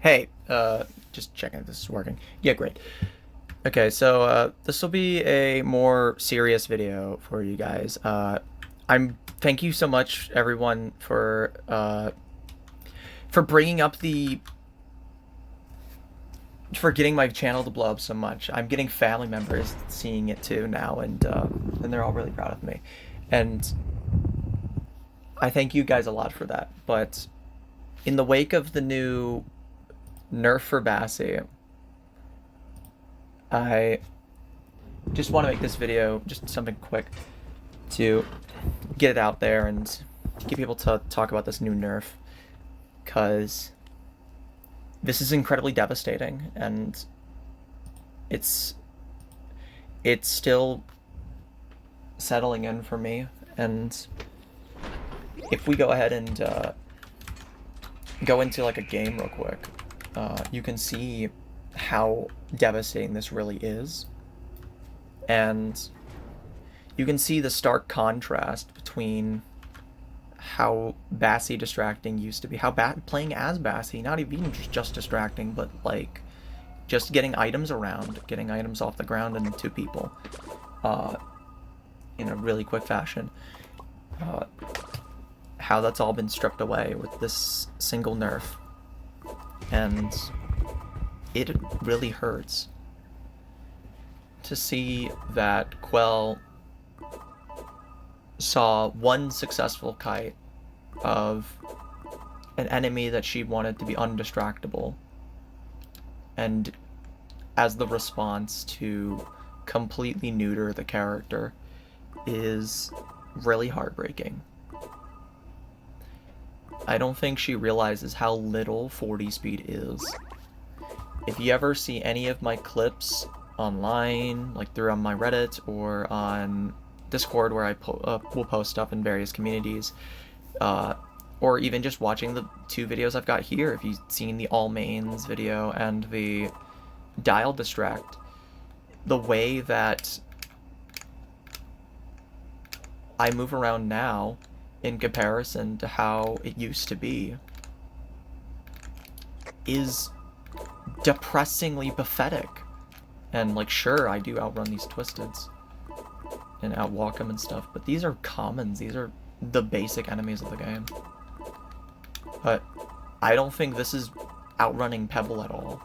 Hey, just checking if this is working. Yeah, great. Okay, so this will be a more serious video for you guys. Thank you so much, everyone, for bringing up for getting my channel to blow up so much. I'm getting family members seeing it too now, and they're all really proud of me, and I thank you guys a lot for that. But in the wake of the new nerf for Bassie, I just want to make this video just something quick to get it out there and get people to talk about this new nerf, because this is incredibly devastating, and it's still settling in for me. And if we go ahead and go into like a game real quick, you can see how devastating this really is, and you can see the stark contrast between how Bassie distracting used to be, how playing as Bassie, not even just distracting, but like just getting items around, getting items off the ground and to people in a really quick fashion, how that's all been stripped away with this single nerf. And it really hurts to see that Quell saw one successful kite of an enemy that she wanted to be undistractable, and as the response to completely neuter the character is really heartbreaking. I don't think she realizes how little 40 speed is. If you ever see any of my clips online, like through on my Reddit or on Discord, where I will post stuff in various communities, or even just watching the two videos I've got here, if you've seen the all mains video and the Dyle distract, the way that I move around now in comparison to how it used to be is depressingly pathetic. And like, sure, I do outrun these twisteds and outwalk them and stuff, but these are commons. These are the basic enemies of the game. But I don't think this is outrunning Pebble at all,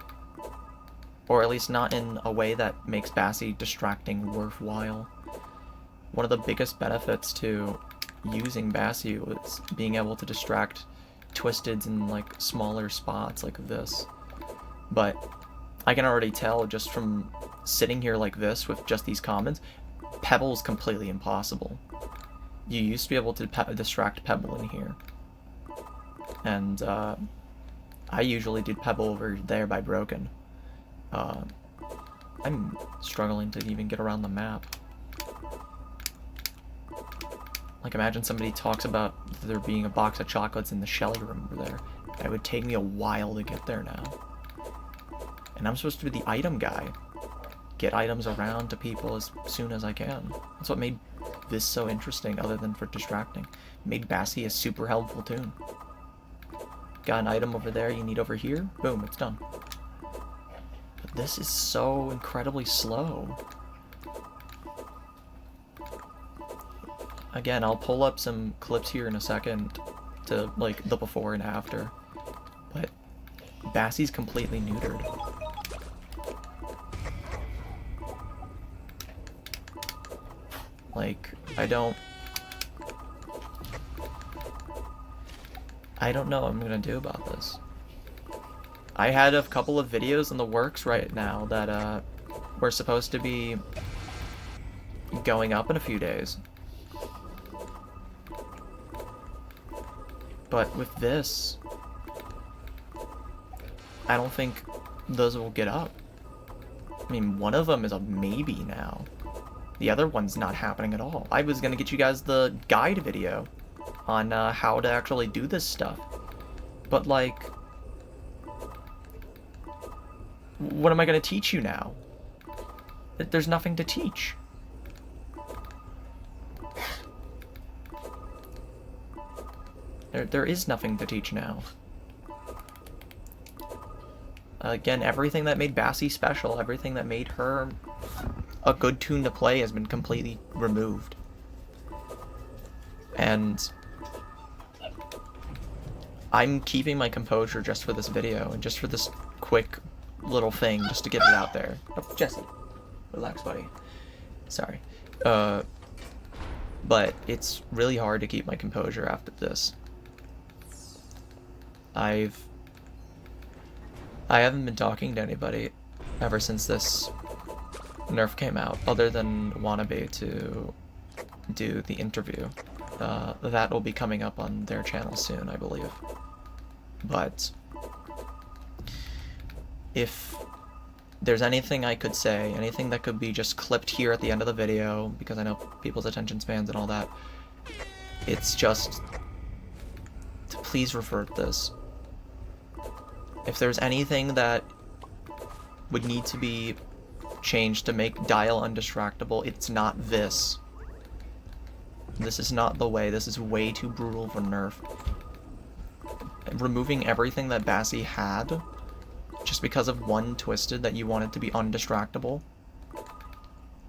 or at least not in a way that makes Bassie distracting worthwhile. One of the biggest benefits to using Bassie was being able to distract twisteds in like smaller spots like this. But I can already tell just from sitting here like this with just these commons, Pebble is completely impossible. You used to be able to distract Pebble in here, and I usually did Pebble over there by Broken. I'm struggling to even get around the map. Like, imagine somebody talks about there being a box of chocolates in the Shelly room over there. It would take me a while to get there now. And I'm supposed to be the item guy. Get items around to people as soon as I can. That's what made this so interesting, other than for distracting. It made Bassie a super helpful toon. Got an item over there you need over here? Boom, it's done. But this is so incredibly slow. Again, I'll pull up some clips here in a second to like the before and after, but Bassie's completely neutered. Like, I don't know what I'm gonna do about this. I had a couple of videos in the works right now that were supposed to be going up in a few days. But with this, I don't think those will get up. I mean, one of them is a maybe now. The other one's not happening at all. I was gonna get you guys the guide video on how to actually do this stuff. But like, what am I gonna teach you now? There's nothing to teach. There is nothing to teach now. Again, everything that made Bassie special, everything that made her a good tune to play has been completely removed. And I'm keeping my composure just for this video and just for this quick little thing, just to get it out there. Oh, Jesse, relax, buddy. Sorry. But it's really hard to keep my composure after this. I haven't been talking to anybody ever since this nerf came out, other than Wannabe to do the interview. That will be coming up on their channel soon, I believe. But if there's anything I could say, anything that could be just clipped here at the end of the video, because I know people's attention spans and all that, it's just to please revert this. If there's anything that would need to be changed to make Dyle undistractable, it's not this. This is not the way. This is way too brutal for nerf. Removing everything that Bassie had just because of one twisted that you wanted to be undistractable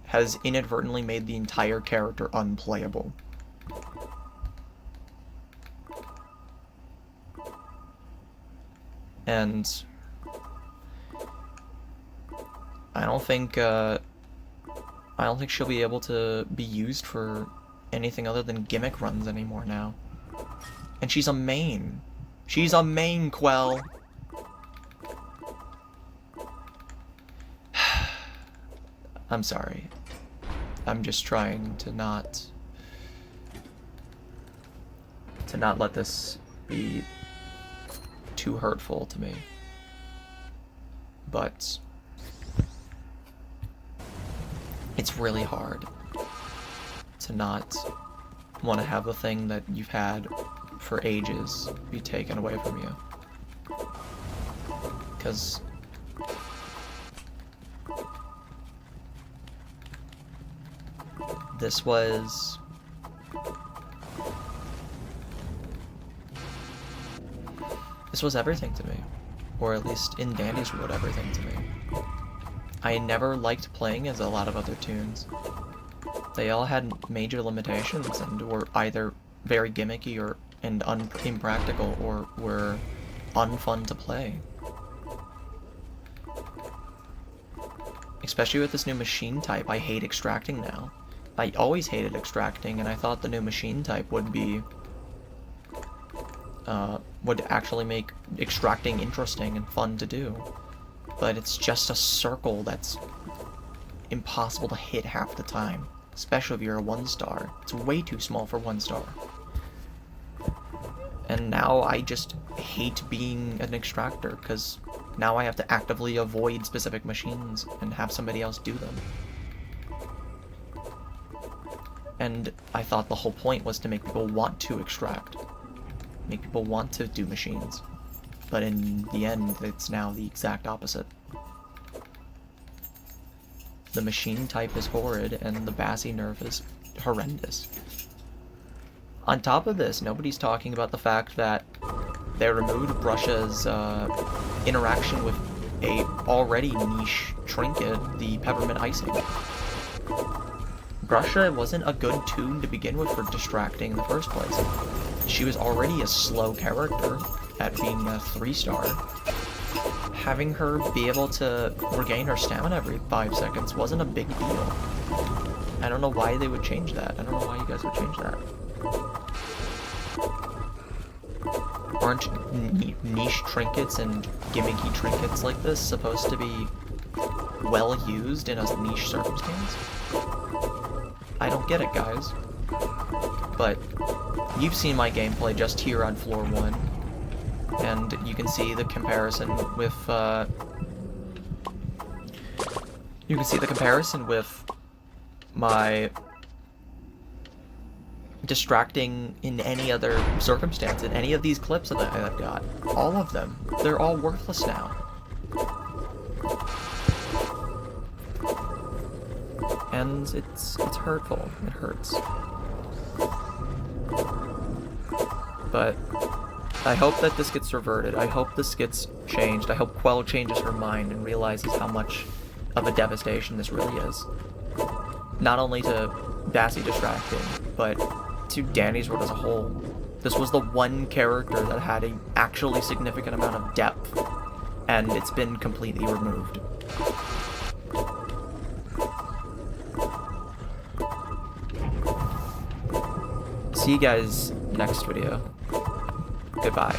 has inadvertently made the entire character unplayable. And I don't think she'll be able to be used for anything other than gimmick runs anymore now. And she's a main. She's a main, Quell. I'm sorry. I'm just trying to not let this be too hurtful to me. But it's really hard to not want to have the thing that you've had for ages be taken away from you. Because this was everything to me, or at least in Dandy's World, everything to me. I never liked playing as a lot of other tunes. They all had major limitations and were either very gimmicky and impractical, or were unfun to play. Especially with this new machine type, I hate extracting now. I always hated extracting, and I thought the new machine type would actually make extracting interesting and fun to do. But it's just a circle that's impossible to hit half the time, especially if you're a 1-star. It's way too small for 1-star. And now I just hate being an extractor, because now I have to actively avoid specific machines and have somebody else do them. And I thought the whole point was to make people want to extract. Make people want to do machines. But in the end, it's now the exact opposite. The machine type is horrid, and the Bassie nerf is horrendous. On top of this, nobody's talking about the fact that they removed Brusha's interaction with a already niche trinket, the peppermint icing. Brusha wasn't a good tune to begin with for distracting in the first place. She was already a slow character at being a 3-star. Having her be able to regain her stamina every 5 seconds wasn't a big deal. I don't know why they would change that. I don't know why you guys would change that. Aren't niche trinkets and gimmicky trinkets like this supposed to be well used in a niche circumstance? I don't get it, guys. But you've seen my gameplay just here on floor 1, and you can see the comparison with my distracting in any other circumstance, in any of these clips that I've got. All of them. They're all worthless now. And it's hurtful. It hurts. But I hope that this gets reverted. I hope this gets changed. I hope Quell changes her mind and realizes how much of a devastation this really is. Not only to Bassie distracting, but to Danny's world as a whole. This was the one character that had an actually significant amount of depth, and it's been completely removed. See you guys next video. Goodbye.